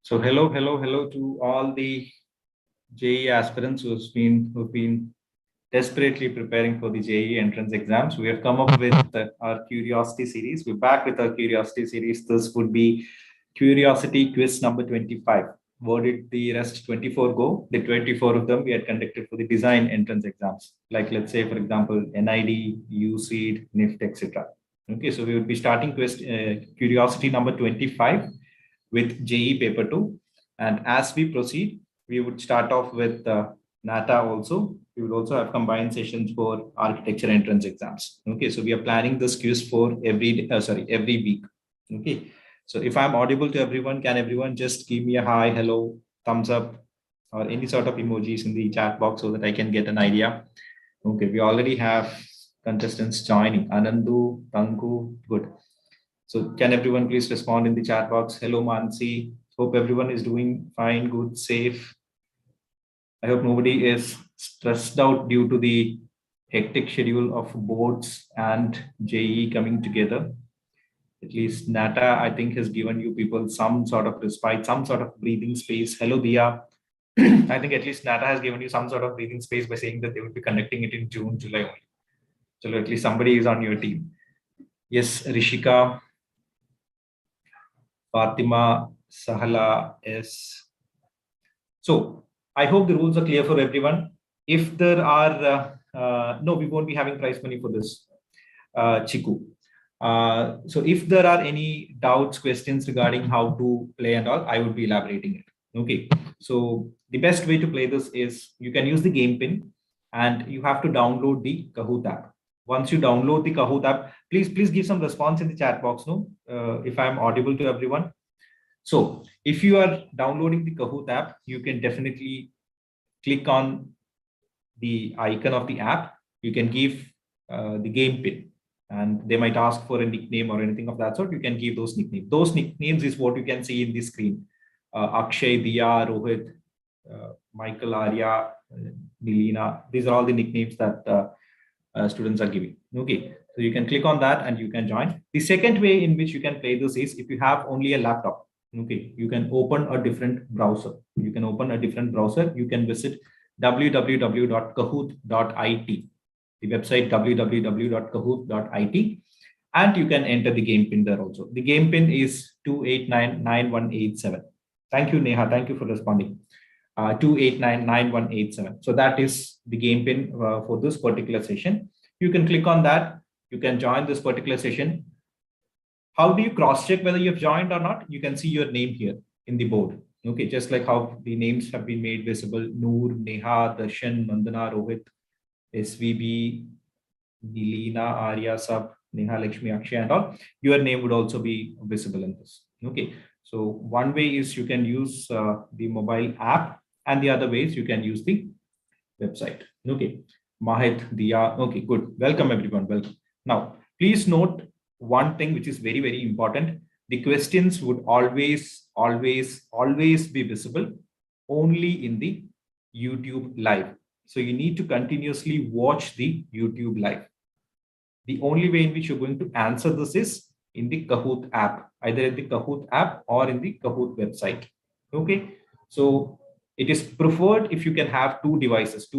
So hello to all the JEE aspirants who've been desperately preparing for the JEE entrance exams. We have come up with our Qriosity series. We're back with our Qriosity series. This would be Qriosity quiz number 25. Where did the rest 24 go? The 24 of them we had conducted for the design entrance exams. Like let's say, for example, NID, USEED, NIFT, etc. Okay, so we would be starting Qriosity number 25 with JEE paper 2. And as we proceed, we would start off with nata also. We would also have combined sessions for architecture entrance exams. Okay, so we are planning this quiz for every week. Okay, so if I'm audible to everyone, can everyone just give me a hi, hello, thumbs up, or any sort of emojis in the chat box so that I can get an idea? Okay, we already have contestants joining. Anandu, Tanku, good. So can everyone please respond in the chat box? Hello, Mansi. Hope everyone is doing fine, good, safe. I hope nobody is stressed out due to the hectic schedule of boards and JEE coming together. At least nata, I think, has given you people some sort of respite, some sort of breathing space. Hello, Dia. I think at least nata has given you some sort of breathing space by saying that they would be conducting it in June, July only. So at least somebody is on your team. Yes, Rishika, Fatima, Sahala, yes. So I hope the rules are clear for everyone. If there are, no, we won't be having prize money for this, Chiku. So if there are any doubts, questions regarding how to play and all, I would be elaborating it. Okay. So the best way to play this is you can use the game pin and you have to download the Kahoot app. Once you download the Kahoot app, please give some response in the chat box. No, if I'm audible to everyone. So if you are downloading the Kahoot app, you can definitely click on the icon of the app. You can give the game pin and they might ask for a nickname or anything of that sort. You can give those nicknames. Those nicknames is what you can see in the screen. Akshay, Diya, Rohit, Michael, Arya, Nilina. These are all the nicknames that students are giving. Okay, so you can click on that and you can join. The second way in which you can play this is if you have only a laptop. Okay, you can open a different browser. You can visit www.kahoot.it, the website www.kahoot.it, and you can enter the game pin there also. The game pin is 2899187. Thank you, Neha. Thank you for responding. 2899187. So that is the game pin for this particular session. You can click on that. You can join this particular session. How do you cross-check whether you have joined or not? You can see your name here in the board. Okay, just like how the names have been made visible: Noor, Neha, Darshan, Mandana, Rohit, SVB, Nilina, Arya, Sab, Neha, Lakshmi, Akshay, and all. Your name would also be visible in this. Okay, so one way is you can use the mobile app, and the other way is you can use the website. Okay, Mahit, Diya. Okay, good. Welcome everyone. Welcome. Now, please note one thing which is very, very important. The questions would always be visible only in the YouTube live. So you need to continuously watch the YouTube live. The only way in which you're going to answer this is in the Kahoot app, either in the Kahoot app or in the Kahoot website. Okay, so it is preferred if you can have two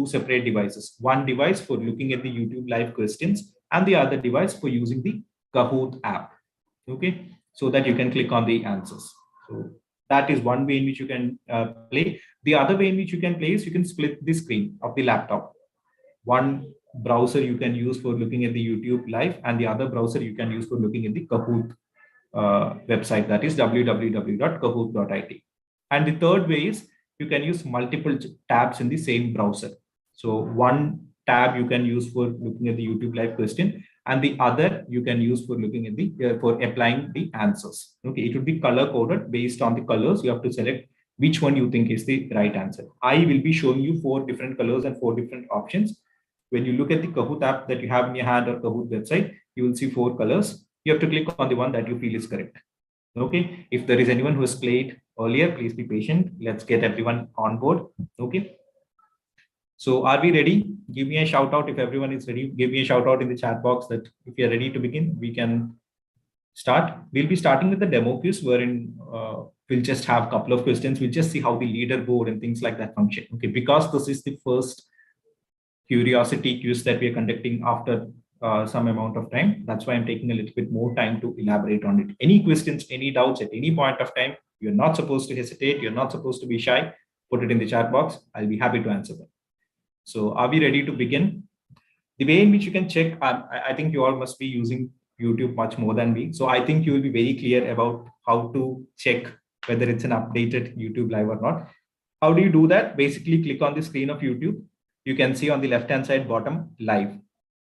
separate devices. One device for looking at the YouTube live questions and the other device for using the Kahoot app. Okay, so that you can click on the answers. So that is one way in which you can play. The other way in which you can play is you can split the screen of the laptop. One browser you can use for looking at the YouTube live, and the other browser you can use for looking at the Kahoot website, that is www.kahoot.it. And the third way is you can use multiple tabs in the same browser. So one tab you can use for looking at the YouTube live question, and the other you can use for looking at the for applying the answers. Okay, it would be color coded based on the colors. You have to select which one you think is the right answer. I will be showing you 4 different colors and 4 different options. When you look at the Kahoot app that you have in your hand or Kahoot website, you will see 4 colors. You have to click on the one that you feel is correct. Okay, if there is anyone who has played earlier, please be patient. Let's get everyone on board. Okay, so are we ready? Give me a shout out if everyone is ready. Give me a shout out in the chat box that if you're ready to begin, we can start. We'll be starting with the demo quiz, wherein we'll just have a couple of questions. We'll just see how the leaderboard and things like that function. Okay, because this is the first curiosity quiz that we are conducting after some amount of time. That's why I'm taking a little bit more time to elaborate on it. Any questions, any doubts at any point of time, you're not supposed to hesitate. You're not supposed to be shy. Put it in the chat box. I'll be happy to answer them. So are we ready to begin? The way in which you can check, I think you all must be using YouTube much more than me. So I think you will be very clear about how to check whether it's an updated YouTube live or not. How do you do that? Basically click on the screen of YouTube. You can see on the left-hand side bottom live.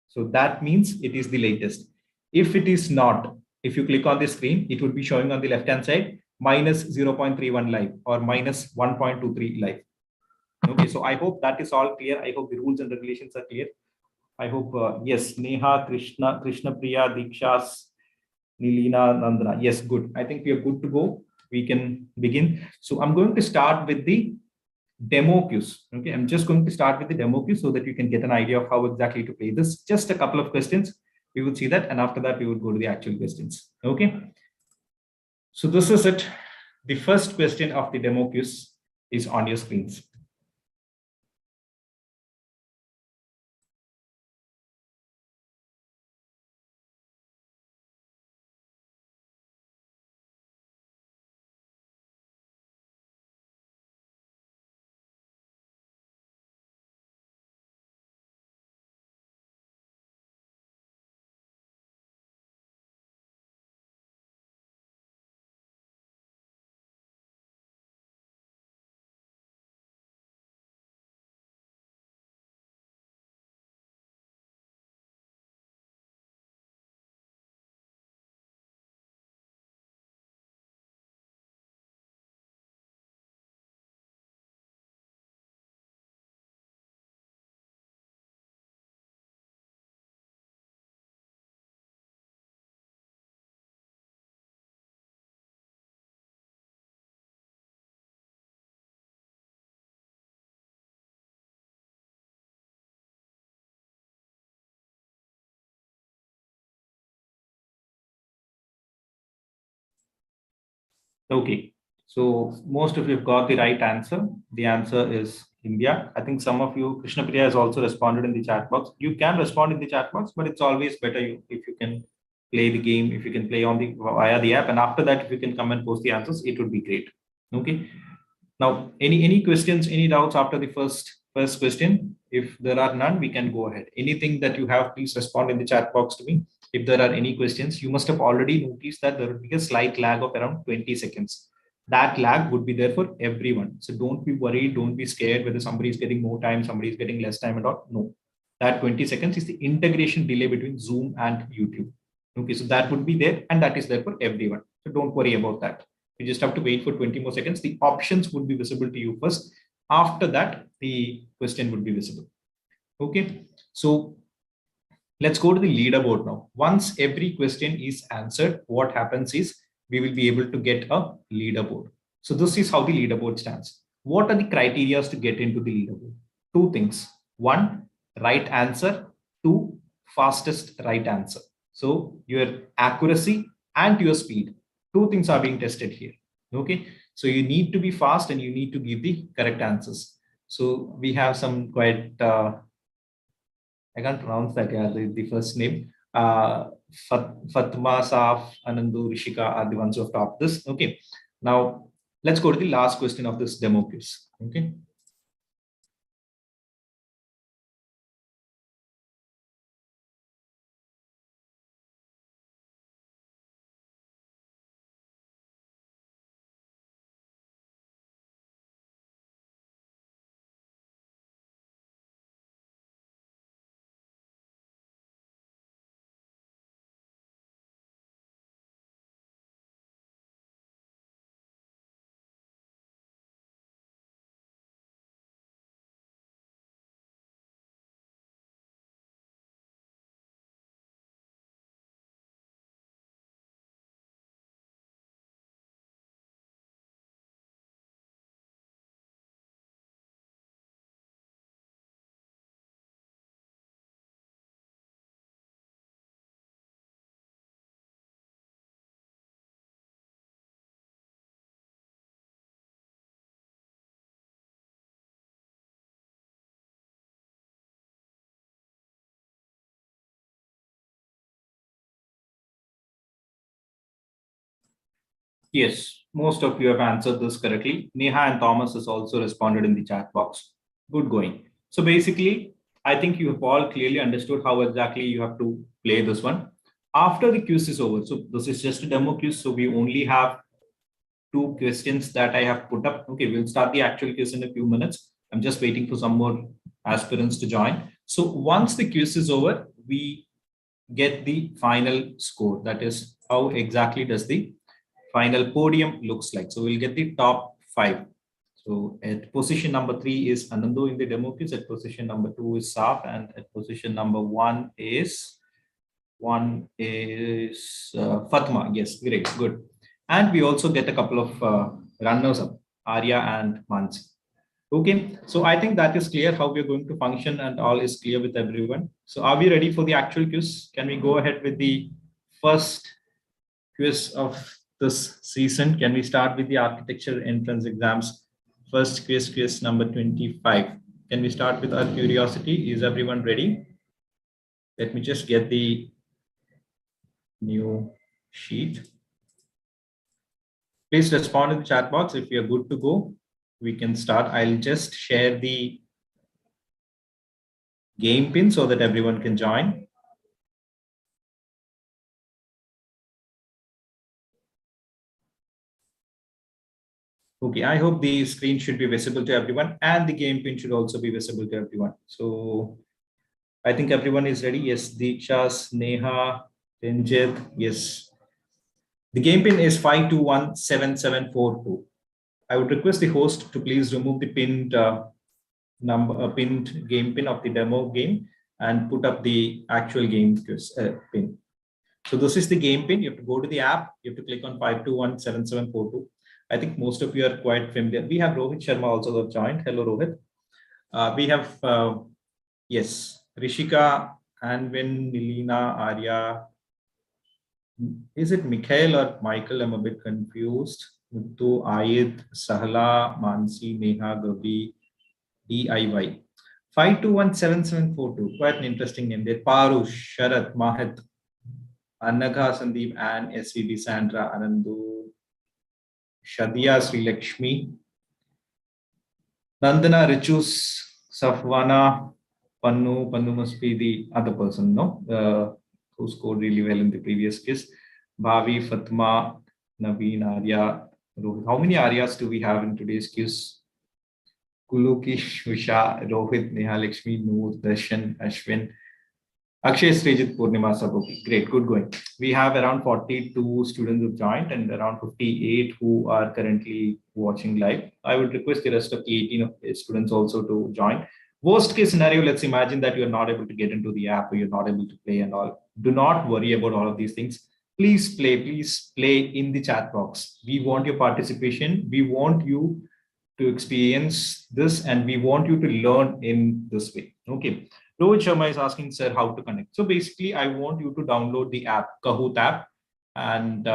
So that means it is the latest. If it is not, if you click on the screen, it would be showing on the left-hand side minus 0.31 live or minus 1.23 live. Okay, so I hope that is all clear. I hope the rules and regulations are clear. I hope, yes, Neha, Krishna Priya, Dikshas, Nilina, Nandana. Yes, good. I think we are good to go. We can begin. So I'm going to start with the demo quiz. Okay, I'm just going to start with the demo quiz so that you can get an idea of how exactly to play this. Just a couple of questions. We would see that. And after that, we would go to the actual questions. Okay. So this is it. The first question of the demo quiz is on your screens. Okay, so most of you have got the right answer. The answer is India. I think some of you, Krishna Priya has also responded in the chat box. You can respond in the chat box, but it's always better if you can play the game, if you can play on the via the app, and after that, if you can come and post the answers, it would be great. Okay. Now, any questions, any doubts after the first question? If there are none, we can go ahead. Anything that you have, please respond in the chat box to me. If there are any questions, you must have already noticed that there will be a slight lag of around 20 seconds. That lag would be there for everyone. So don't be worried, don't be scared whether somebody is getting more time, somebody is getting less time and all. No, that 20 seconds is the integration delay between Zoom and YouTube. Okay, so that would be there and that is there for everyone. So don't worry about that. You just have to wait for 20 more seconds. The options would be visible to you first. After that, the question would be visible. Okay, so let's go to the leaderboard now. Once every question is answered, what happens is we will be able to get a leaderboard. So this is how the leaderboard stands. What are the criteria to get into the leaderboard? Two things. One, right answer. Two, fastest right answer. So your accuracy and your speed. Two things are being tested here. Okay, so you need to be fast and you need to give the correct answers. So we have some quite I can't pronounce that, yeah, the first name. Fatma, Saf, Anandu, Rishika are the ones who have topped this. Okay. Now let's go to the last question of this demo quiz. Okay. Yes, most of you have answered this correctly. Neha and Thomas has also responded in the chat box. Good going. So basically, I think you have all clearly understood how exactly you have to play this one. After the quiz is over, so this is just a demo quiz, so we only have two questions that I have put up. Okay, we'll start the actual quiz in a few minutes. I'm just waiting for some more aspirants to join. So once the quiz is over, we get the final score. That is how exactly does the final podium looks like. So we'll get the top 5. So at position number 3 is Anandu in the demo quiz. At position number 2 is Saf, and at position number 1 is Fatma. Yes, great, good. And we also get a couple of runners up, Arya and Mansi. Okay, so I think that is clear how we're going to function and all is clear with everyone. So are we ready for the actual quiz? Can we go ahead with the first quiz of this season? Can we start with the architecture entrance exams? First quiz number 25. Can we start with our curiosity? Is everyone ready? Let me just get the new sheet. Please respond in the chat box if you're good to go. We can start. I'll just share the game pin so that everyone can join. Okay, I hope the screen should be visible to everyone and the game pin should also be visible to everyone. So I think everyone is ready. Yes, Deeksha, Neha, Ranjit, yes. The game pin is 5217742. I would request the host to please remove the pinned pinned game pin of the demo game and put up the actual game pin. So this is the game pin. You have to go to the app. You have to click on 5217742. I think most of you are quite familiar. We have Rohit Sharma also joined. Hello, Rohit. We have, yes, Rishika, Anvin, Nilina, Arya. Is it Mikhail or Michael? I'm a bit confused. Muttu, Ayid, Sahala, Mansi, Neha, Gabi, DIY. 5217742. Quite an interesting name there. Parush, Sharat, Mahit, Annagha, Sandeep, and SVB, Sandra, Anandu, Shadia, Sri Lakshmi, Nandana, Richus, Safwana, Pannu. Pannu must be the other person, no? Who scored really well in the previous quiz. Bhavi, Fatma, Naveen, Arya, Rohit. How many Aryas do we have in today's quiz? Kuluki, Usha, Rohit, Neha, Lakshmi, Noor, Darshan, Ashwin, Akshay, Srejit, Purnima, Saboki. Great, good going. We have around 42 students who joined and around 58 who are currently watching live. I would request the rest of the 18 students also to join. Worst case scenario, let's imagine that you're not able to get into the app or you're not able to play and all. Do not worry about all of these things. Please play in the chat box. We want your participation. We want you to experience this and we want you to learn in this way. Okay. Rohit Sharma is asking, sir, how to connect. So basically, I want you to download the app, Kahoot app, and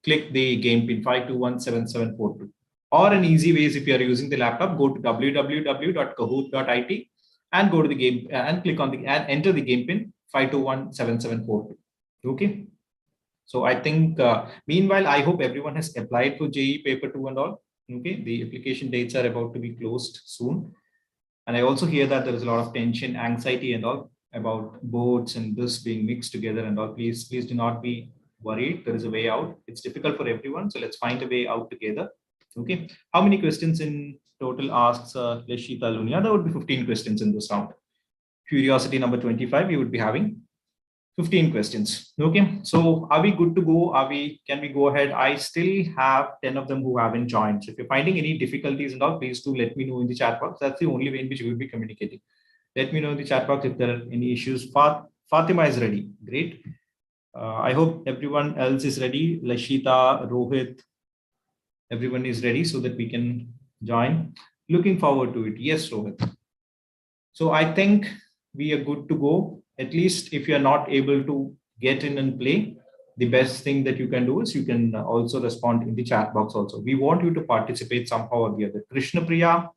click the game pin 5217742. Or an easy way is if you are using the laptop, go to www.kahoot.it and go to the game and click on the and enter the game pin 5217742. Okay. So I think, meanwhile, I hope everyone has applied for JEE Paper 2 and all. Okay. The application dates are about to be closed soon. And I also hear that there is a lot of tension, anxiety, and all about boards and this being mixed together and all. Please do not be worried. There is a way out. It's difficult for everyone. So let's find a way out together. Okay. How many questions in total asks Leshita Lunia? There would be 15 questions in this round. Qriosity number 25, we would be having 15 questions. Okay, so are we good to go? Can we go ahead? I still have 10 of them who haven't joined. So if you're finding any difficulties and all, please do let me know in the chat box. That's the only way in which we will be communicating. Let me know in the chat box if there are any issues. Fatima is ready. Great. I hope everyone else is ready. Lashita, Rohit, everyone is ready so that we can join. Looking forward to it. Yes, Rohit. So I think we are good to go. At least if you're not able to get in and play, the best thing that you can do is you can also respond in the chat box also. We want you to participate somehow or the other. Krishna Priya,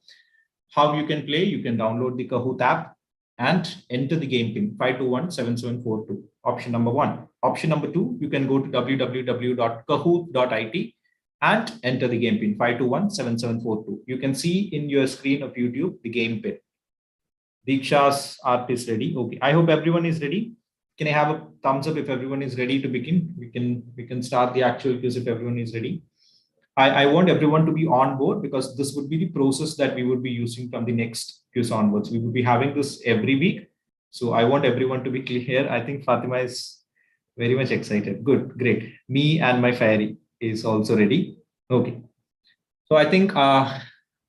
how you can play? You can download the Kahoot app and enter the game pin 5217742. Option number 1. Option number 2, you can go to www.kahoot.it and enter the game pin 5217742. You can see in your screen of YouTube the game pin. Diksha's art is ready. Okay, I hope everyone is ready. Can I have a thumbs up if everyone is ready to begin? We can start the actual quiz if everyone is ready. I want everyone to be on board because this would be the process that we would be using from the next quiz onwards. We will be having this every week. So I want everyone to be clear. I think Fatima is very much excited. Good, great. Me and my fairy is also ready. Okay. So I think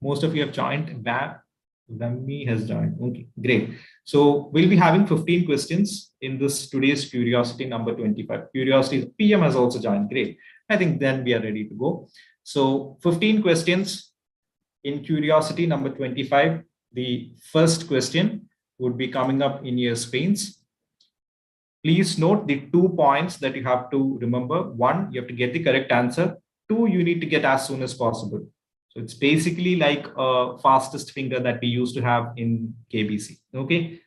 most of you have joined. Vammi has joined. Okay, great. So we'll be having 15 questions in this today's Qriosity number 25. Qriosity PM has also joined. Great. I think then we are ready to go. So 15 questions in Qriosity number 25. The first question would be coming up in your screens. Please note the 2 points that you have to remember. 1, you have to get the correct answer. 2, you need to get as soon as possible. So it's basically like a fastest finger that we used to have in KBC. Okay.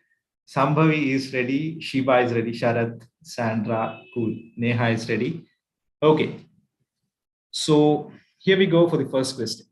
Sambhavi is ready. Shiva is ready. Sharath, Sandra, cool. Neha is ready. Okay. So here we go for the first question.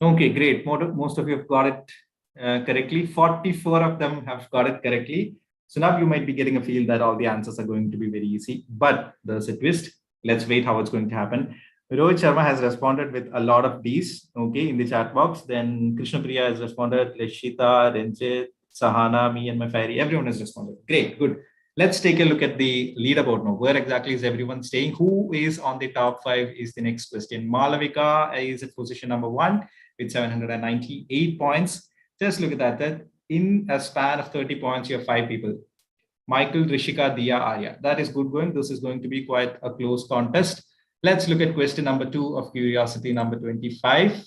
Okay, great. Most of you have got it correctly. 44 of them have got it correctly. So now you might be getting a feel that all the answers are going to be very easy, but there's a twist. Let's wait how it's going to happen. Rohit Sharma has responded with a lot of D's, okay, in the chat box. Then Krishna Priya has responded, Leshita, Renjit, Sahana, me and my fairy, everyone has responded. Great, good. Let's take a look at the leaderboard now. Where exactly is everyone staying? Who is on the top 5 is the next question. Malavika is at position number 1 with 798 points. Just look at that. That in a span of 30 points, you have 5 people. Michael, Rishika, Dia, Arya. That is good going. This is going to be quite a close contest. Let's look at question number 2 of Qriosity number 25.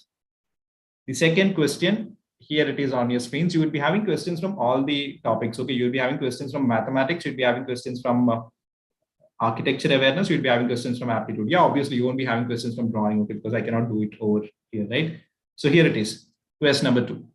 The second question, here it is on your screens. You will be having questions from all the topics. Okay, you'll be having questions from mathematics. You'll be having questions from architecture awareness. You'll be having questions from aptitude. Yeah, obviously you won't be having questions from drawing, okay, because I cannot do it over here, right? So here it is, question number 2.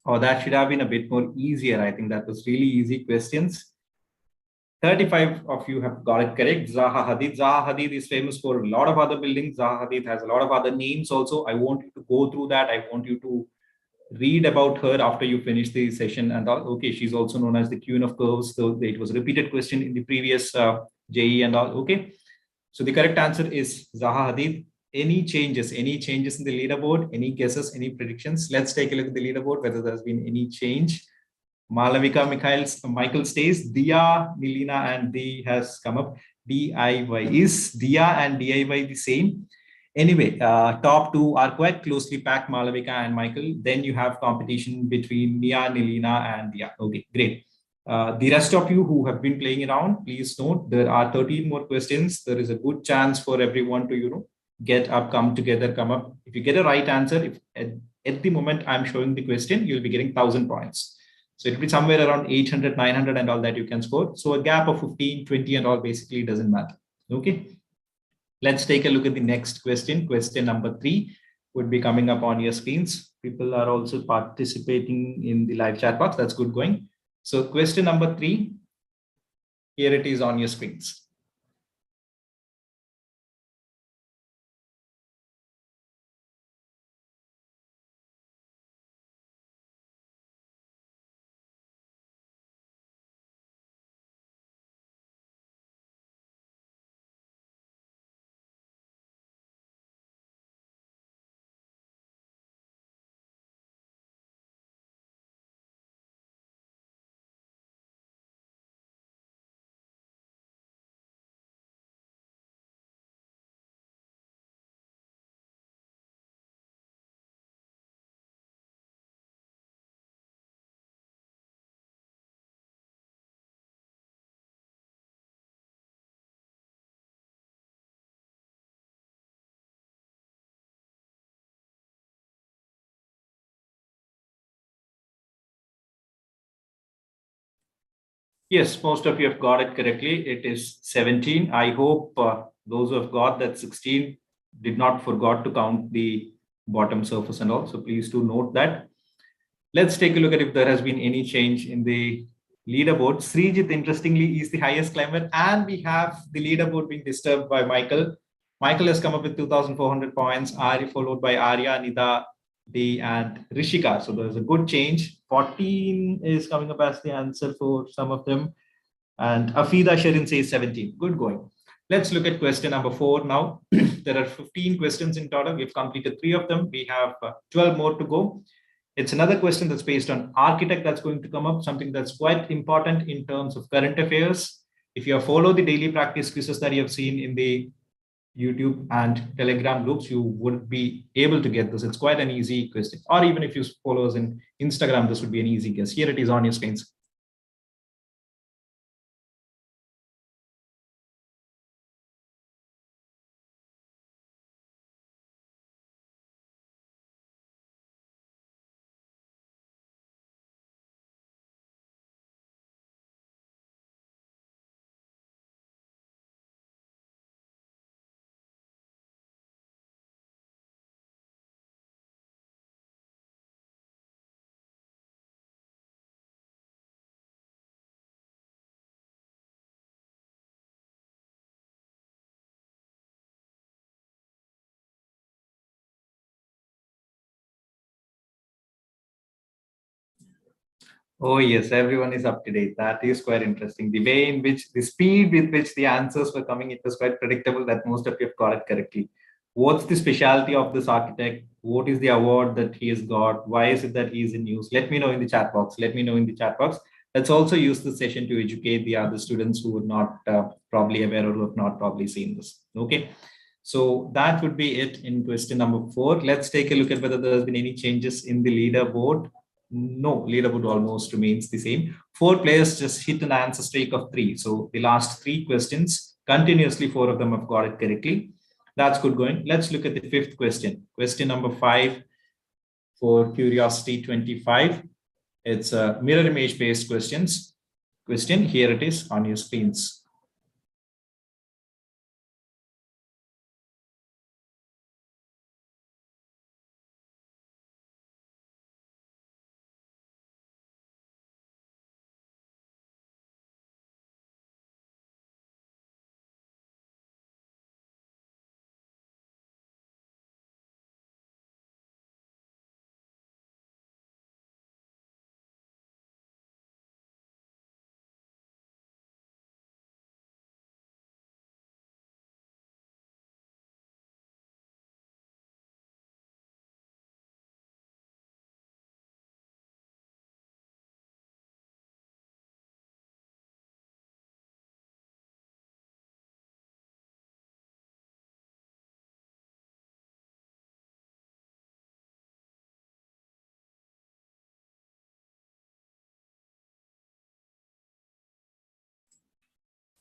Oh, that should have been a bit more easier. I think that was really easy questions. 35 of you have got it correct. Zaha Hadid. Zaha Hadid is famous for a lot of other buildings. Zaha Hadid has a lot of other names also. I want you to go through that. I want you to read about her after you finish the session. And all. Okay, she's also known as the Queen of Curves. So it was a repeated question in the previous JEE and all. Okay. So the correct answer is Zaha Hadid. Any changes in the leaderboard? Any guesses? Any predictions? Let's take a look at the leaderboard, whether there's been any change. Malavika Michael stays. Dia, Nilina, and D has come up. DIY. Is Dia and DIY the same? Anyway, top 2 are quite closely packed, Malavika and Michael. Then you have competition between Nia, Nilina, and Dia. Okay, great. The rest of you who have been playing around, please note there are 13 more questions. There is a good chance for everyone to, get up, come together, come up. If you get a right answer, if at the moment I'm showing the question, you'll be getting 1,000 points. So it'll be somewhere around 800, 900 and all that you can score. So a gap of 15, 20 and all basically doesn't matter. Okay. Let's take a look at the next question. Question number 3 would be coming up on your screens. People are also participating in the live chat box. That's good going. So question number 3, here it is on your screens. Yes, most of you have got it correctly. It is 17. I hope those who have got that 16 did not forgot to count the bottom surface and all. So please do note that. Let's take a look at if there has been any change in the leaderboard. Srijit, interestingly, is the highest climber, and we have the leaderboard being disturbed by Michael. Michael has come up with 2,400 points, Ari followed by Arya, Nida, D, and Rishika. So there's a good change. 14 is coming up as the answer for some of them. And Afida Sherin says 17. Good going. Let's look at question number 4 now. There are 15 questions in total. We've completed 3 of them. We have 12 more to go. It's another question that's based on architect that's going to come up, something that's quite important in terms of current affairs. If you follow the daily practice quizzes that you have seen in the YouTube and Telegram groups, you would be able to get this. It's quite an easy question. Or even if you follow us in Instagram, this would be an easy guess. Here it is on your screens. Oh, yes, everyone is up to date. That is quite interesting. The way in which the speed with which the answers were coming, it was quite predictable that most of you have got it correctly. What's the specialty of this architect? What is the award that he has got? Why is it that he's in news? Let me know in the chat box. Let me know in the chat box. Let's also use this session to educate the other students who would not probably aware or who have not probably seen this. Okay. So that would be it in question number 4. Let's take a look at whether there's been any changes in the leaderboard. No, leaderboard almost remains the same. 4 players just hit an answer streak of 3. So the last 3 questions, continuously 4 of them have got it correctly. That's good going. Let's look at the 5th question. Question number 5 for Qriosity 25. It's a mirror image based question. Here it is on your screens.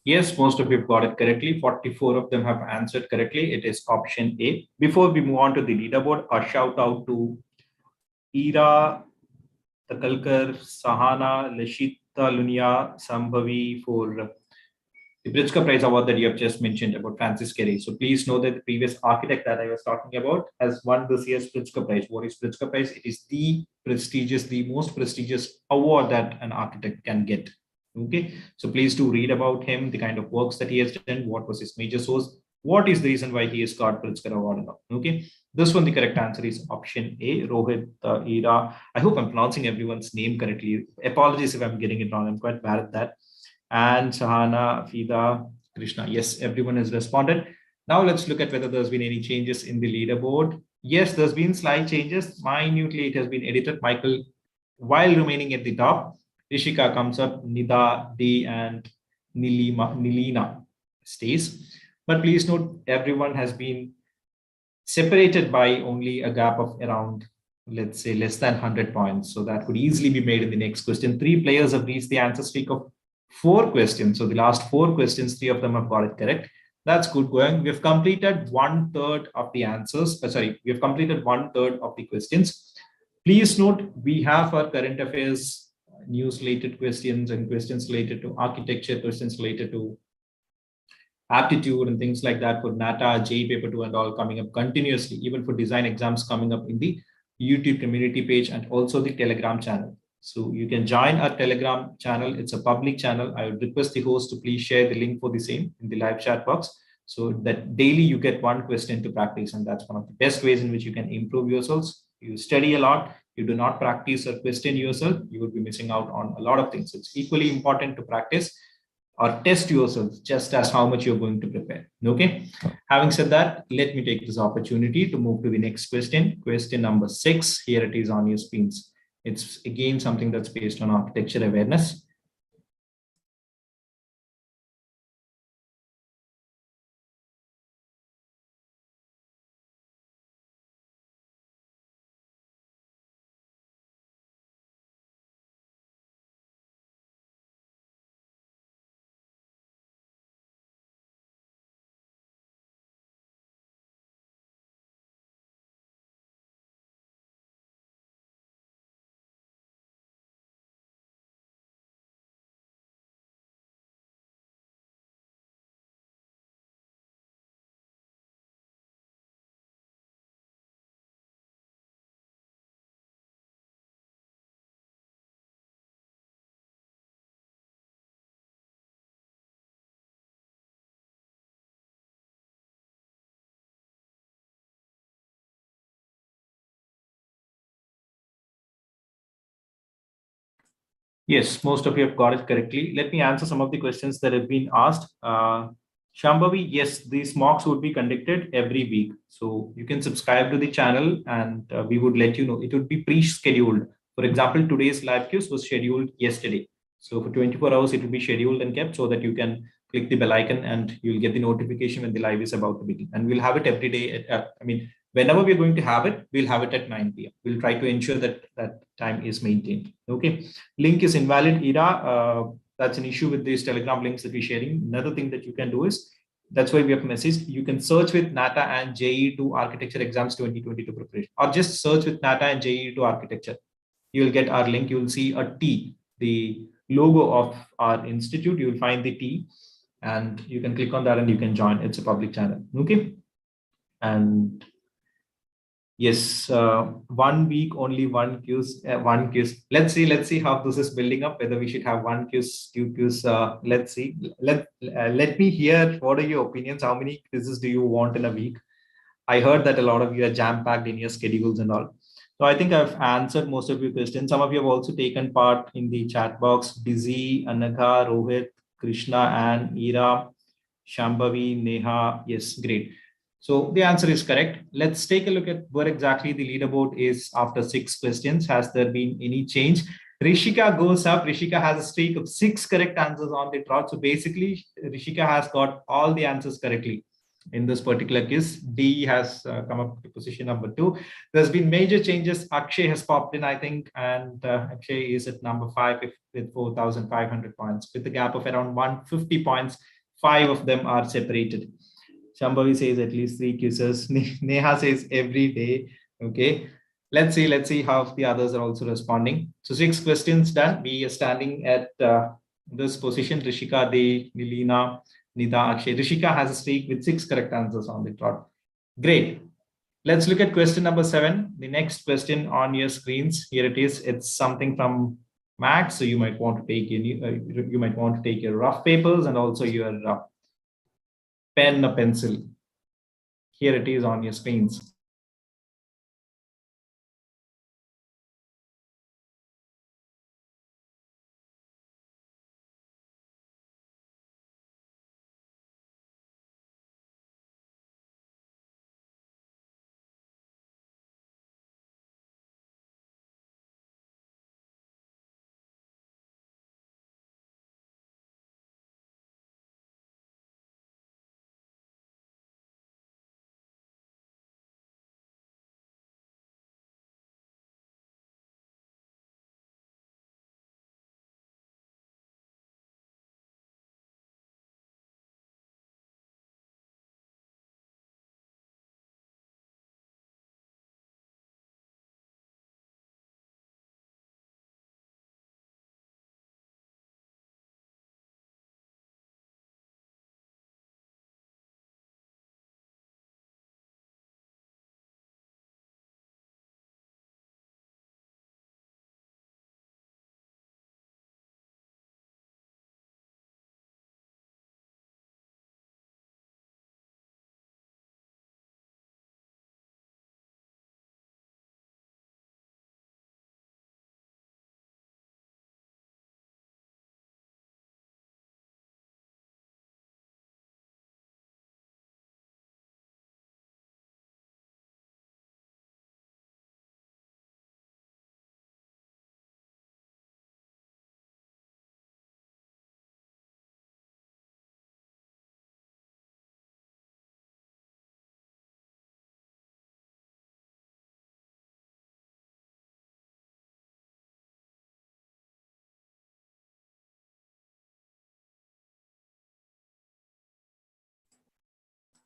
Yes, most of you have got it correctly. 44 of them have answered correctly. It is option A. Before we move on to the leaderboard, a shout out to Ira Takalkar, Sahana, Lashita, Lunia, Sambhavi for the Pritzker Prize award that you have just mentioned about Francis Carey. So please know that the previous architect that I was talking about has won this year's Pritzker Prize. What is Pritzker Prize? It is the prestigious, the most prestigious award that an architect can get. Okay, so please do read about him, the kind of works that he has done, what was his major source, what is the reason why he has got Pritzker Award. Okay, this one, the correct answer is option A, Rohit, Ira. I hope I'm pronouncing everyone's name correctly. Apologies if I'm getting it wrong. I'm quite bad at that. And Sahana, Fida, Krishna. Yes, everyone has responded. Now let's look at whether there's been any changes in the leaderboard. Yes, there's been slight changes. Minutely, it has been edited. Michael, while remaining at the top, Rishika comes up, Nida, D, and Nilina stays. But please note, everyone has been separated by only a gap of around, let's say, less than 100 points. So that could easily be made in the next question. 3 players have reached the answer streak of 4 questions. So the last 4 questions, 3 of them have got it correct. That's good going. We've completed 1/3 of the answers. We've completed 1/3 of the questions. Please note, we have our current affairs, news related questions and questions related to architecture, questions related to aptitude and things like that for nata, JEE Paper 2 and all coming up continuously, even for design exams coming up in the YouTube community page and also the Telegram channel. So you can join our Telegram channel. It's a public channel. I would request the host to please share the link for the same in the live chat box so that daily you get 1 question to practice. And that's one of the best ways in which you can improve yourselves. You study a lot, you do not practice or question yourself, you would be missing out on a lot of things. It's equally important to practice or test yourself just as how much you're going to prepare. Okay. Having said that, let me take this opportunity to move to the next question. Question number 6. Here it is on your screens. It's again something that's based on architecture awareness. Yes, most of you have got it correctly. Let me answer some of the questions that have been asked. Shambhavi, yes, these mocks would be conducted every week. So you can subscribe to the channel and we would let you know. It would be pre-scheduled. For example, today's live quiz was scheduled yesterday. So for 24 hours, it will be scheduled and kept so that you can click the bell icon and you'll get the notification when the live is about to begin. And we'll have it every day. Whenever we're going to have it, we'll have it at 9 p.m. We'll try to ensure that that time is maintained. Okay. Link is invalid, Ira. That's an issue with these Telegram links that we're sharing. Another thing that you can do is, that's why we have messaged, you can search with nata and JEE2 architecture exams 2022 preparation, or just search with nata and JEE2 architecture. You will get our link. You will see a T, the logo of our institute. You will find the T and you can click on that and you can join. It's a public channel. Okay. And yes, 1 week, only one quiz, one quiz. Let's see how this is building up, whether we should have 1 quiz, 2 quiz. Let's see. Let me hear, what are your opinions? How many quizzes do you want in a week? I heard that a lot of you are jam-packed in your schedules and all. So I think I've answered most of your questions. Some of you have also taken part in the chat box. Dizzy, Anagha, Rohit, Krishna, and Ira, Shambhavi, Neha. Yes, great. So the answer is correct. Let's take a look at where exactly the leaderboard is after 6 questions. Has there been any change? Rishika goes up. Rishika has a streak of 6 correct answers on the trot. So basically, Rishika has got all the answers correctly in this particular quiz. D has come up to position number 2. There's been major changes. Akshay has popped in, I think, and Akshay is at number 5 with 4,500 points. With a gap of around 150 points, 5 of them are separated. Shambhavi says at least 3 quizzes. Neha says every day. Okay. Let's see how the others are also responding. So 6 questions done. We are standing at this position. Rishika, De, Nilina, Nida, Akshay. Rishika has a streak with 6 correct answers on the trot. Great. Let's look at question number 7. The next question on your screens. Here it is. It's something from Max. So you might want to take you might want to take your rough papers and also your pen or pencil. Here it is on your screens.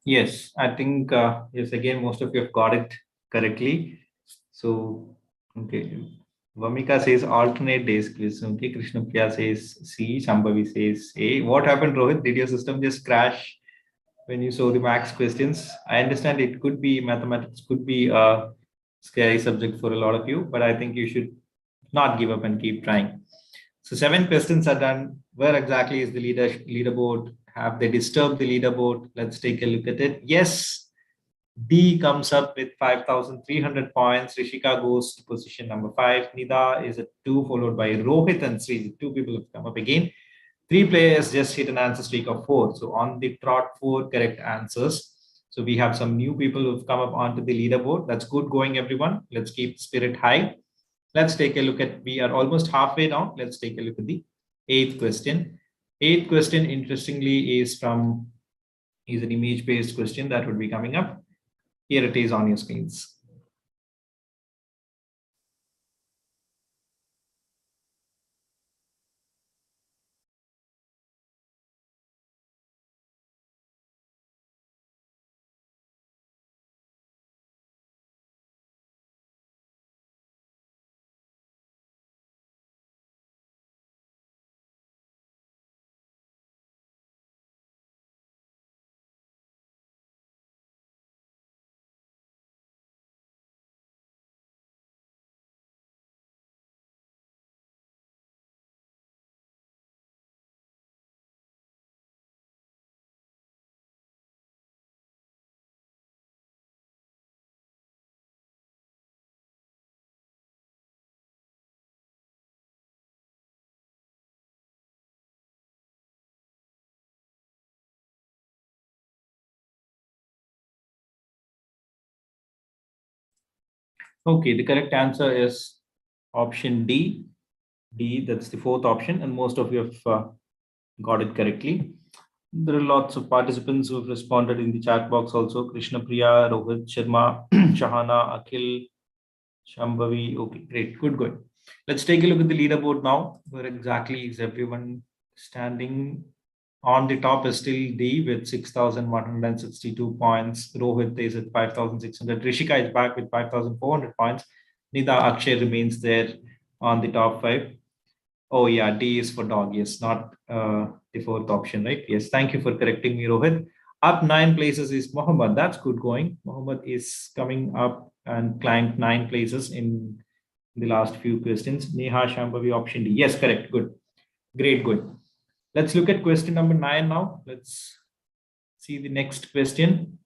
Yes, I think, yes, again, most of you have got it correctly. So, okay. Vamika says alternate days quiz. Okay. Krishna Priya says C. Shambhavi says A. What happened, Rohit? Did your system just crash when you saw the max questions? I understand it could be mathematics, could be a scary subject for a lot of you, but I think you should not give up and keep trying. So 7 questions are done. Where exactly is the leaderboard? Have they disturbed the leaderboard? Let's take a look at it. Yes, D comes up with 5,300 points. Rishika goes to position number 5. Nida is at 2, followed by Rohit and Sri. 2 people have come up again. 3 players just hit an answer streak of 4. So on the trot, 4 correct answers. So we have some new people who've come up onto the leaderboard. That's good going, everyone. Let's keep spirit high. Let's take a look at, we are almost halfway down. Let's take a look at the 8th question. 8th question, interestingly, is an image-based question that would be coming up. Here it is on your screens. Okay, the correct answer is option D. D, that's the 4th option, and most of you have got it correctly. There are lots of participants who have responded in the chat box also. Krishna Priya, Rohit Sharma, Shahana, Akhil, Shambhavi. Okay, great. Good, good. Let's take a look at the leaderboard now. Where exactly is everyone standing? On the top is still D with 6,162 points. Rohit is at 5,600. Rishika is back with 5,400 points. Nida Akshay remains there on the top 5. Oh yeah, D is for dog. Yes, not the fourth option, right? Yes, thank you for correcting me, Rohit. Up 9 places is Mohammed. That's good going. Mohammed is coming up and climbed 9 places in the last few questions. Neha Shambhavi, option D. Yes, correct. Good. Great, good. Let's look at question number 9 now. Let's see the next question.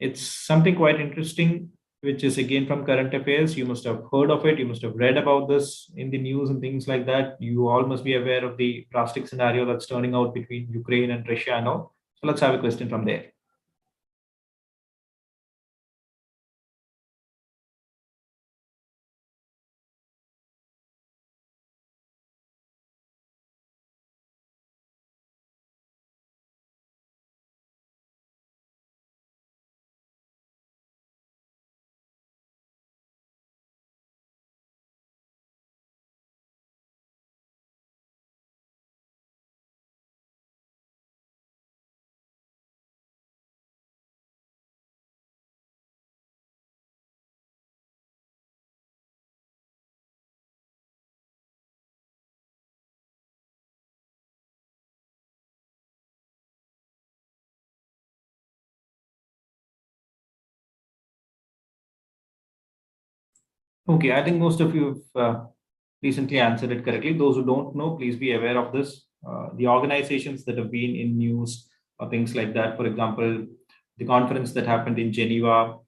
It's something quite interesting, which is again from current affairs. You must have heard of it. You must have read about this in the news and things like that. You all must be aware of the drastic scenario that's turning out between Ukraine and Russia and all. So let's have a question from there. Okay, I think most of you have recently answered it correctly. Those who don't know, please be aware of this. The organizations that have been in news or things like that, for example, the conference that happened in Geneva,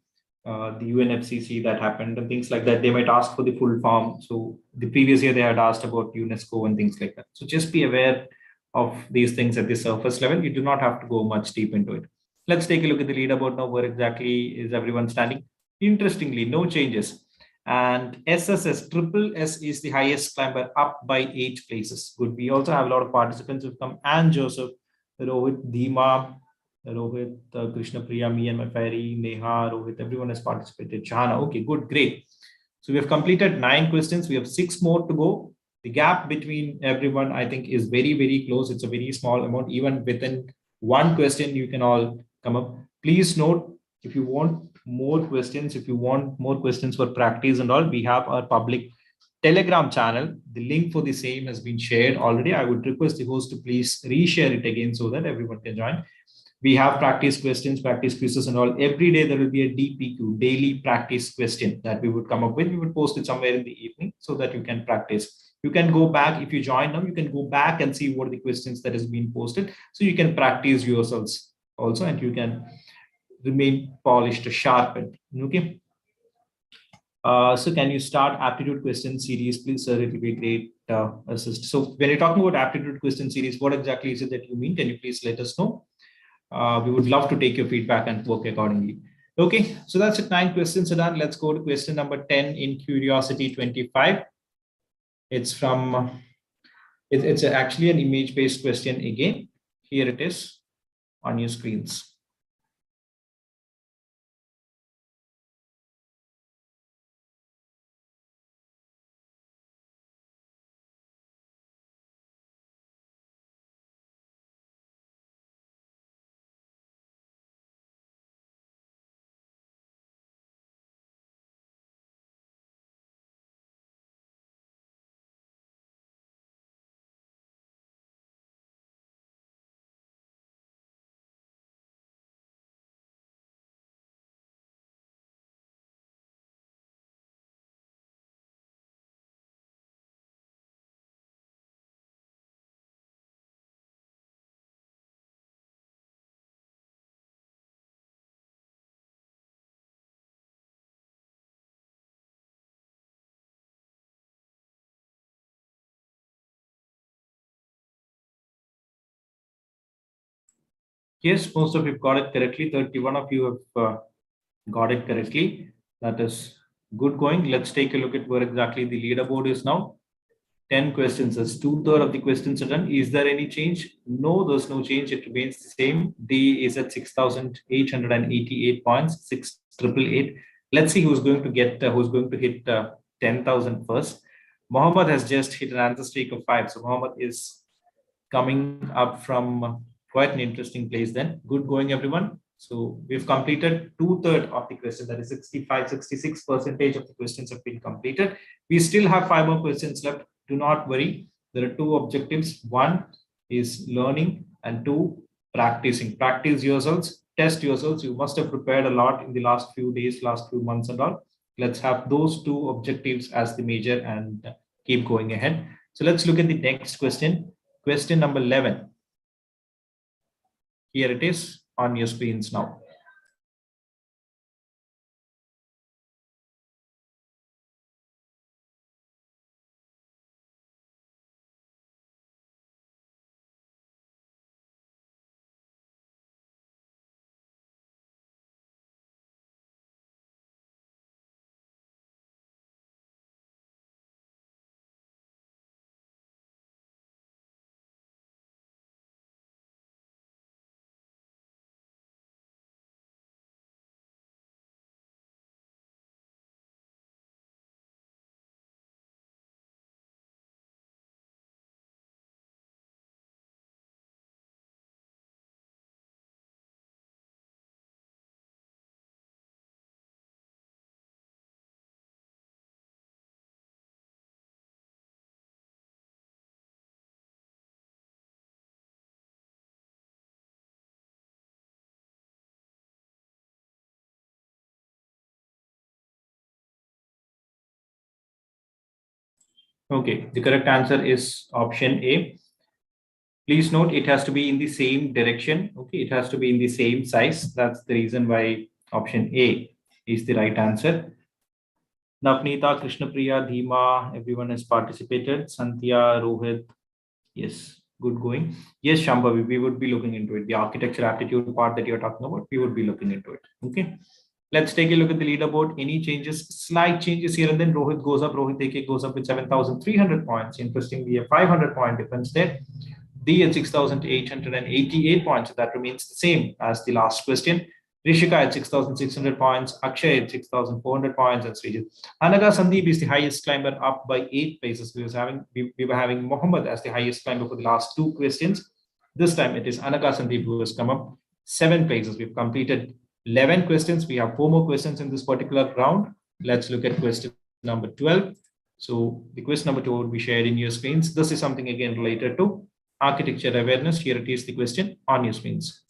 the UNFCCC that happened, and things like that, they might ask for the full form. So the previous year they had asked about UNESCO and things like that. So just be aware of these things at the surface level. You do not have to go much deep into it. Let's take a look at the leaderboard now. Where exactly is everyone standing? Interestingly, no changes. And SSS, triple S is the highest climber, up by 8 places. Good. We also have a lot of participants who've come, and Joseph, Rohit, Dima, Rohit, Krishna Priya, me and my fairy, Neha, Rohit, everyone has participated. Chana, okay, good, great. So we have completed 9 questions. We have 6 more to go. The gap between everyone, I think, is very, very close. It's a very small amount. Even within one question, you can all come up. Please note, if you want more questions, if you want more questions for practice and all, we have our public Telegram channel. The link for the same has been shared already. I would request the host to please reshare it again so that everyone can join. We have practice questions, practice quizzes and all. Every day there will be a DPQ, daily practice question, that we would come up with. We would post it somewhere in the evening so that you can practice. You can go back, if you join now, you can go back and see what are the questions that has been posted. So you can practice yourselves also, and you can remain polished, sharpened. Okay. So can you start aptitude question series, please, sir? It will be great assist. So when you're talking about aptitude question series, what exactly is it that you mean? Can you please let us know? We would love to take your feedback and work accordingly. Okay, so that's it. 9 questions are done. Let's go to question number 10 in Qriosity 25. It's from, it's actually an image-based question again. Here it is on your screens. Yes, most of you got it correctly. 31 of you have got it correctly. That is good going. Let's take a look at where exactly the leaderboard is now. 10 questions, as 2/3 of the questions are done. Is there any change? No, there's no change. It remains the same. D is at 6,888 points, 6,888. Let's see who's going to get, who's going to hit 10,000 first. Mohammed has just hit an answer streak of 5. So Mohammed is coming up from quite an interesting place then. Good going, everyone. So we've completed 2/3 of the question, that is 65-66% of the questions have been completed. We still have 5 more questions left. Do not worry. There are 2 objectives. One is learning and 2 practicing. Practice yourselves, test yourselves. You must have prepared a lot in the last few days, last few months and all. Let's have those 2 objectives as the major and keep going ahead. So let's look at the next question. Question number 11. Here it is on your screens now. Okay, the correct answer is option A. Please note it has to be in the same direction. Okay, it has to be in the same size. That's the reason why option A is the right answer. Navneeta, Krishnapriya, Dhima, everyone has participated. Santhya, Rohit, yes, good going. Yes, Shambhavi, we would be looking into it. The architecture aptitude part that you're talking about, we would be looking into it. Okay. Let's take a look at the leaderboard. Any changes? Slight changes here and then. Rohit goes up. Rohit AK goes up with 7,300 points. Interestingly, a 500-point difference there. D at 6,888 points. So that remains the same as the last question. Rishika at 6,600 points. Akshay at 6,400 points. And Srijit. Anaga Sandeep is the highest climber, up by 8 places. We were having Mohammed as the highest climber for the last 2 questions. This time it is Anaga Sandeep who has come up 7 places. We've completed 11 questions. We have 4 more questions in this particular round. Let's look at question number 12. So the question number 2 will be shared in your screens. This is something again related to architecture awareness. Here it is, the question on your screens.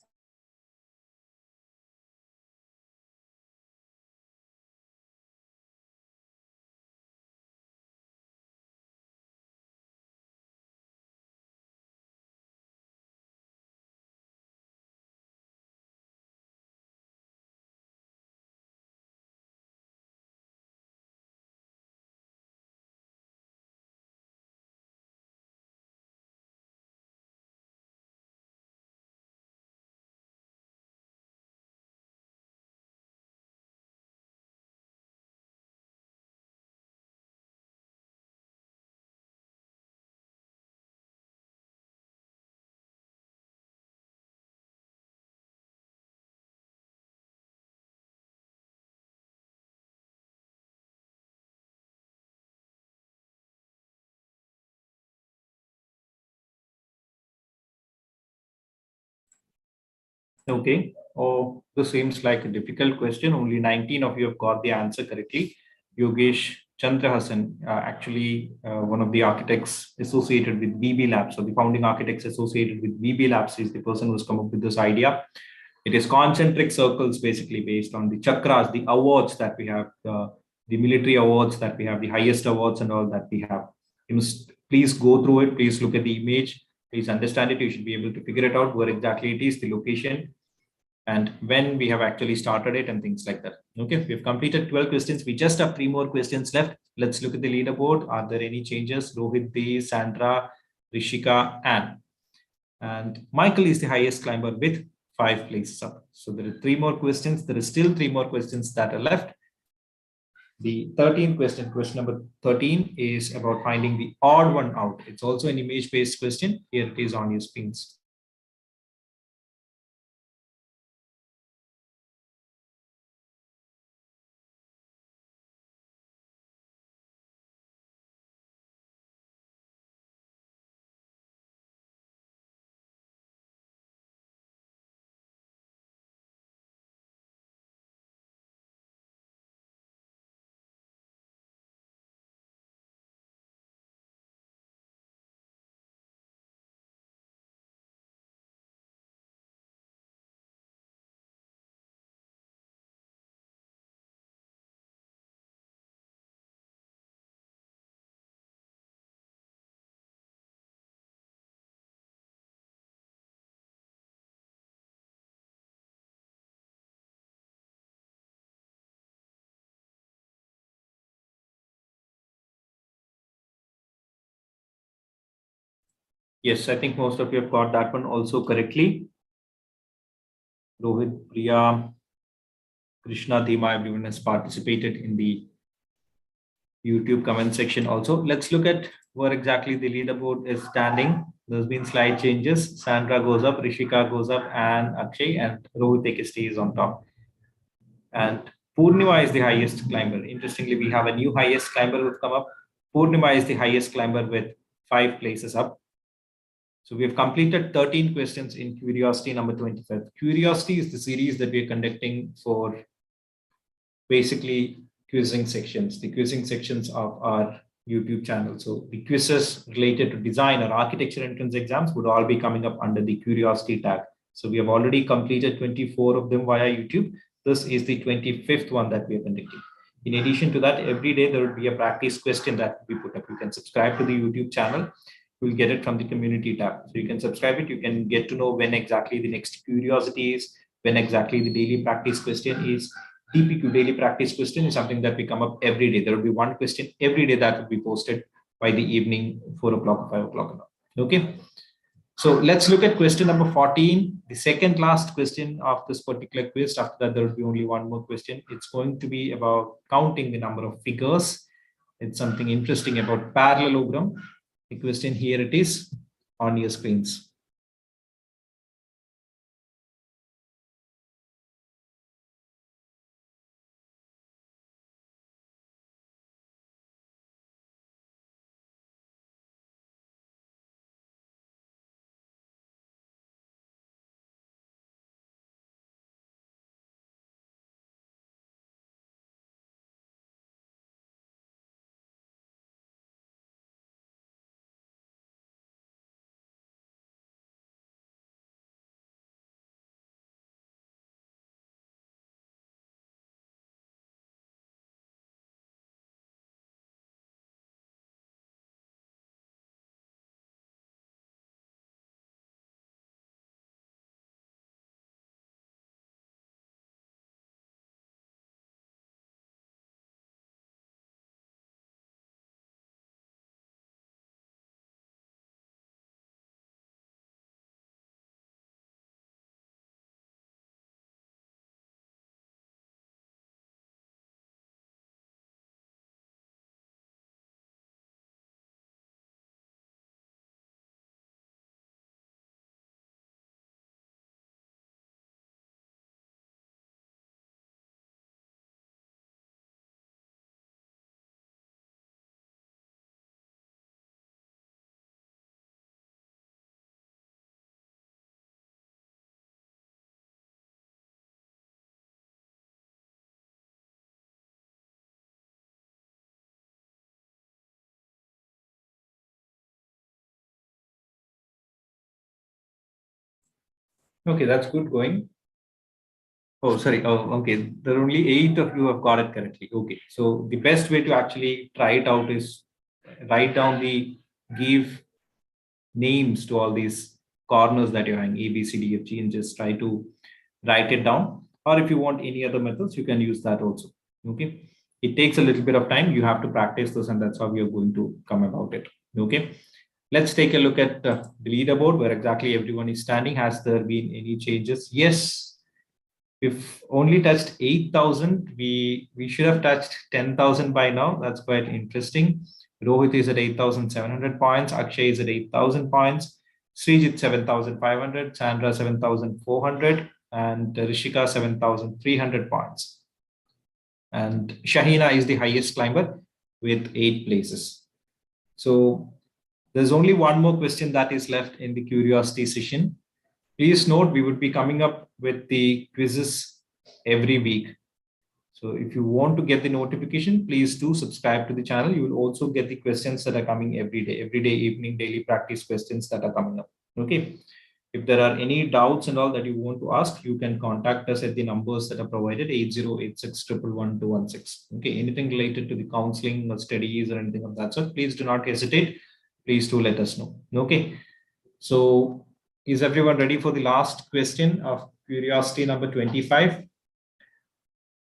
Okay. Oh, this seems like a difficult question. Only 19 of you have got the answer correctly. Yogesh Chandrahasan, actually one of the architects associated with VB Labs, or the founding architects associated with VB Labs, is the person who's come up with this idea. It is concentric circles, basically based on the chakras, the awards that we have, the military awards that we have, the highest awards and all that we have. You must please go through it. Please look at the image. Please understand it. You should be able to figure it out where exactly it is, the location, and when we have actually started it and things like that. Okay, we've completed 12 questions. We just have 3 more questions left. Let's look at the leaderboard. Are there any changes? Rohit B, Sandra, Rishika, Anne. And Michael is the highest climber with 5 places up. So there are 3 more questions. There is still 3 more questions that are left. The 13th question, question number 13, is about finding the odd one out. It's also an image-based question. Here it is on your screens. Yes, I think most of you have got that one also correctly. Rohit, Priya, Krishna, Dhima, everyone has participated in the YouTube comment section also. Let's look at where exactly the leaderboard is standing. There's been slight changes. Sandra goes up, Rishika goes up, and Akshay and Rohit stays on top. And Purnima is the highest climber. Interestingly, we have a new highest climber who've come up. Purnima is the highest climber with 5 places up. So we have completed 13 questions in Qriosity number 25. Qriosity is the series that we are conducting for basically quizzing sections, the quizzing sections of our YouTube channel. So the quizzes related to design or architecture entrance exams would all be coming up under the Qriosity tag. So we have already completed 24 of them via YouTube. This is the 25th one that we are conducting. In addition to that, every day there will be a practice question that we put up. You can subscribe to the YouTube channel. You'll get it from the community tab. So you can subscribe it. You can get to know when exactly the next Qriosity is, when exactly the daily practice question is. DPQ, daily practice question, is something that we come up every day. There will be one question every day that will be posted by the evening, 4 o'clock, 5 o'clock. Okay. So let's look at question number 14, the second last question of this particular quiz. After that, there will be only one more question. It's going to be about counting the number of figures. It's something interesting about parallelogram. The question here it is on your screens. Okay, that's good going. Oh, sorry. Oh, okay. There are only 8 of you have got it correctly. Okay. So the best way to actually try it out is write down give names to all these corners that you're having, A, B, C, D, F, G, and just try to write it down. Or if you want any other methods, you can use that also. Okay. It takes a little bit of time. You have to practice this, and that's how you're going to come about it. Okay. Let's take a look at the leaderboard where exactly everyone is standing. Has there been any changes? Yes. We've only touched 8,000. We should have touched 10,000 by now. That's quite interesting. Rohit is at 8,700 points. Akshay is at 8,000 points. Srijit 7,500. Sandra 7,400. And Rishika 7,300 points. And Shahina is the highest climber with 8 places. So there's only one more question that is left in the Qriosity session. Please note, we would be coming up with the quizzes every week. So if you want to get the notification, please do subscribe to the channel. You will also get the questions that are coming every day evening, daily practice questions that are coming up. Okay. If there are any doubts and all that you want to ask, you can contact us at the numbers that are provided, 8086 111 Okay. Anything related to the counseling or studies or anything of that sort, please do not hesitate. Please do let us know. Okay. So is everyone ready for the last question of Qriosity number 25?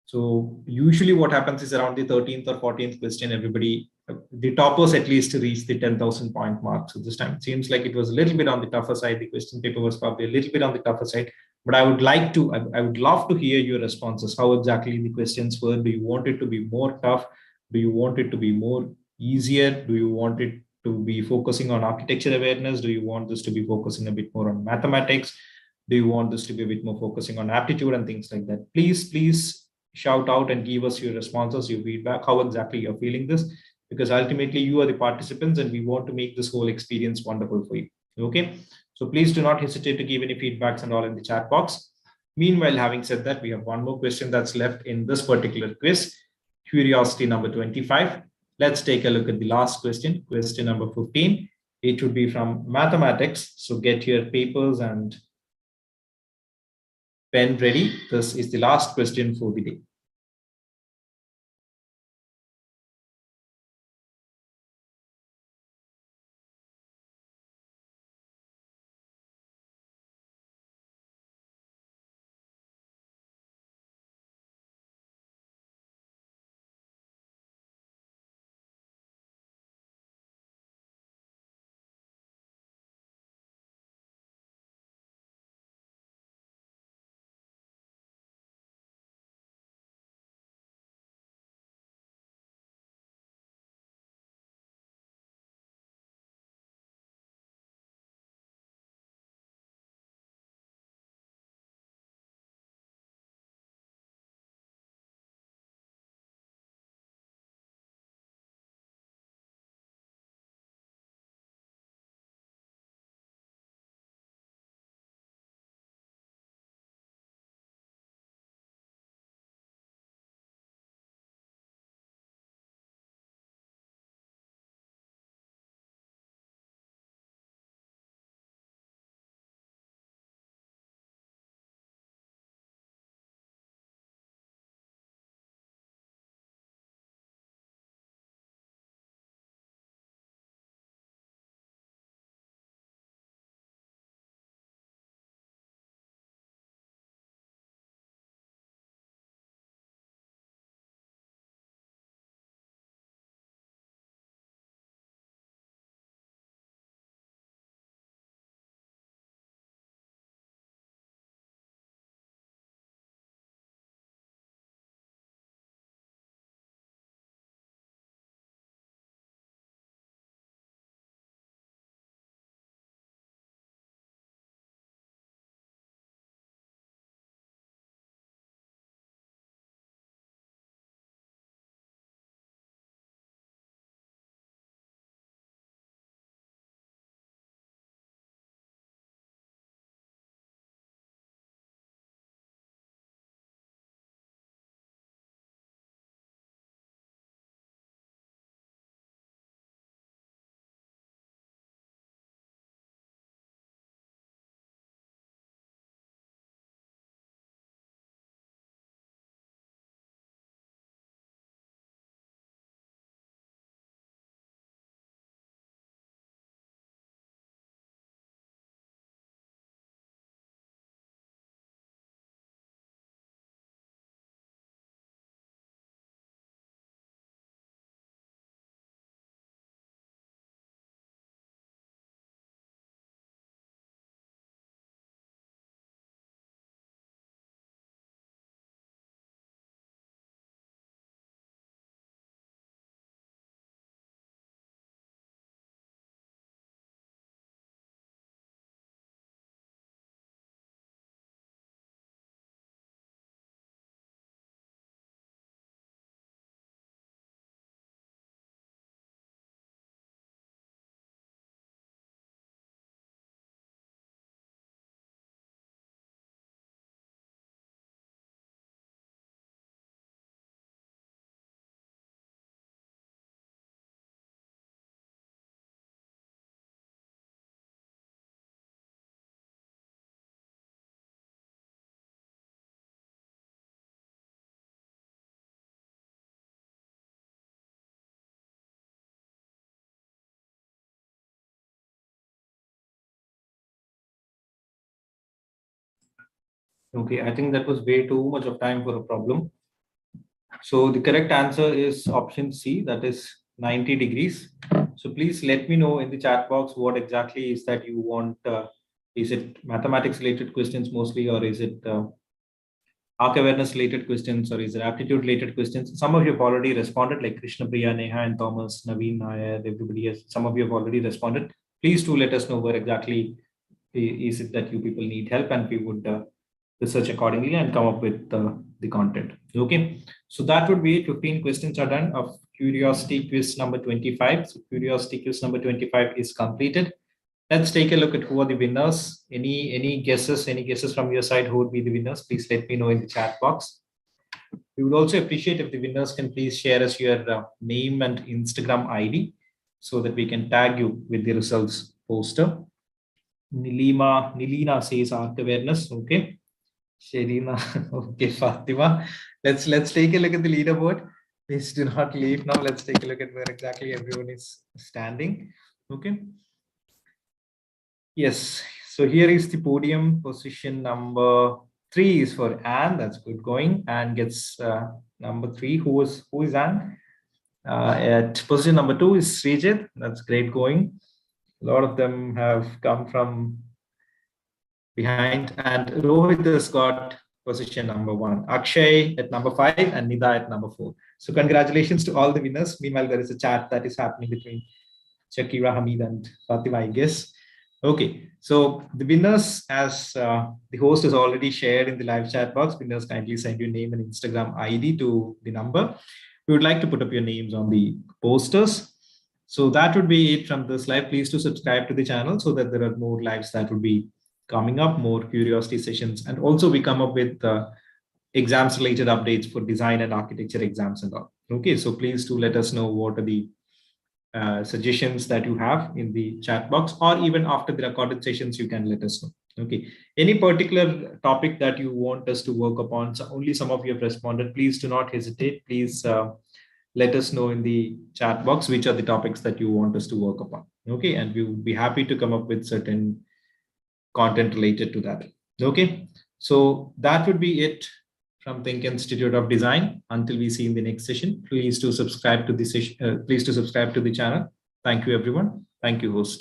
So usually what happens is around the 13th or 14th question, everybody the toppers at least to reach the 10,000 point mark. So this time it seems like it was a little bit on the tougher side. The question paper was probably a little bit on the tougher side, but I would love to hear your responses. How exactly the questions were? Do you want it to be more tough? Do you want it to be more easier? Do you want it to be focusing on architecture awareness? Do you want this to be focusing a bit more on mathematics? Do you want this to be a bit more focusing on aptitude and things like that? Please shout out and give us your responses, your feedback, how exactly you're feeling this, because ultimately you are the participants and we want to make this whole experience wonderful for you. Okay, so please do not hesitate to give any feedbacks and all in the chat box. Meanwhile, having said that, we have one more question that's left in this particular quiz, curiosity number 25. Let's take a look at the last question, question number 15. It would be from mathematics. So get your papers and pen ready. This is the last question for the day. Okay, I think that was way too much of time for a problem. So the correct answer is option C, that is 90 degrees. So please let me know in the chat box what exactly is that you want. Is it mathematics related questions mostly, or is it arc awareness related questions, or is it aptitude related questions? Some of you have already responded, like Krishna Priya, Neha and Thomas, Naveen, Nair, everybody else. Some of you have already responded. Please do let us know where exactly is it that you people need help, and we would research accordingly and come up with the content. Okay, so that would be it. 15 questions are done of curiosity quiz number 25. So curiosity quiz number 25 is completed. Let's take a look at who are the winners. Any guesses? Any guesses from your side? Who would be the winners? Please let me know in the chat box. We would also appreciate if the winners can please share us your name and Instagram ID so that we can tag you with the results poster. Nilina says arc awareness. Okay. Sherina. Okay, Fatima. Let's take a look at the leaderboard. Please do not leave now. Let's take a look at where exactly everyone is standing. Okay. Yes. So here is the podium. Position number 3 is for Anne. That's good going. Anne gets number 3. Who is Anne? At position number 2 is Srijit. That's great going. A lot of them have come from behind, and Rohit has got position number 1, Akshay at number 5, and Nida at number 4. So congratulations to all the winners. Meanwhile, there is a chat that is happening between Shakira, Hamid, and Fatima, I guess. Okay, so the winners, as the host has already shared in the live chat box, winners kindly send your name and Instagram ID to the number. We would like to put up your names on the posters. So that would be it from this live. Please do subscribe to the channel so that there are more lives that would be coming up, more curiosity sessions, and also we come up with exams related updates for design and architecture exams and all. Okay, so please do let us know what are the suggestions that you have in the chat box, or even after the recorded sessions, you can let us know. Okay, any particular topic that you want us to work upon, so only some of you have responded. Please do not hesitate. Please let us know in the chat box which are the topics that you want us to work upon. Okay, and we would be happy to come up with certain content related to that. Okay, so that would be it from THiNC Institute of Design. Until we see in the next session, please do subscribe to the session. Please do subscribe to the channel. Thank you, everyone. Thank you, host.